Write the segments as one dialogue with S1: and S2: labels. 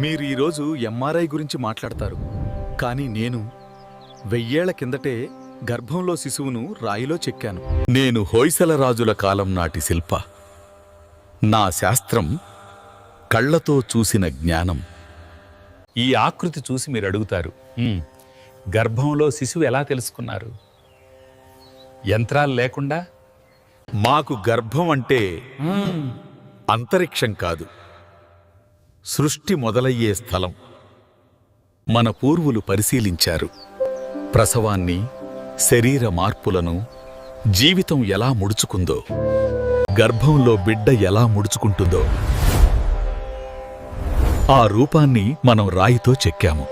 S1: మీరు ఈరోజు ఎంఆర్ఐ గురించి మాట్లాడతారు, కానీ నేను 1000 ఏళ్ల కిందటే గర్భంలో శిశువును రాయిలో చెక్కాను. నేను హొయసల రాజుల కాలం నాటి శిల్ప. నా శాస్త్రం కళ్లతో చూసిన జ్ఞానం.
S2: ఈ ఆకృతి చూసి మీరు అడుగుతారు, గర్భంలో శిశువు ఎలా తెలుసుకున్నారు? యంత్రాలు లేకుండా?
S1: మాకు గర్భం అంటే అంతరిక్షం కాదు, సృష్టి మొదలయ్యే స్థలం. మన పూర్వులు పరిశీలించారు ప్రసవాన్ని, శరీర మార్పులను, జీవితం ఎలా ముడుచుకుందో, గర్భంలో బిడ్డ ఎలా ముడుచుకుంటుందో. ఆ రూపాన్ని మనం రాయితో చెక్కాము.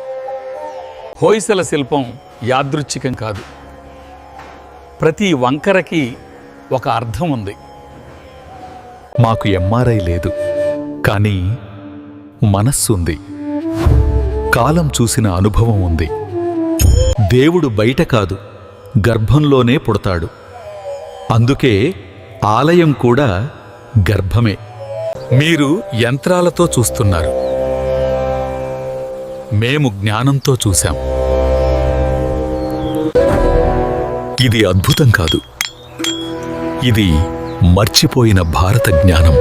S2: హొయసల శిల్పం యాదృచ్ఛికం కాదు. ప్రతి వంకరకి ఒక అర్థం ఉంది.
S1: మాకు ఎంఆర్ఐ లేదు, కానీ మనస్సుంది. కాలం చూసిన అనుభవం ఉంది. దేవుడు బయట కాదు, గర్భంలోనే పుడతాడు. అందుకే ఆలయం కూడా గర్భమే. మీరు యంత్రాలతో చూస్తున్నారు, మేము జ్ఞానంతో చూశాం. ఇది అద్భుతం కాదు, ఇది మర్చిపోయిన భారత జ్ఞానం.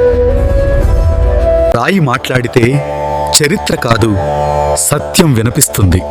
S1: రాయి మాట్లాడితే చరిత్ర కాదు, సత్యం వినిపిస్తుంది.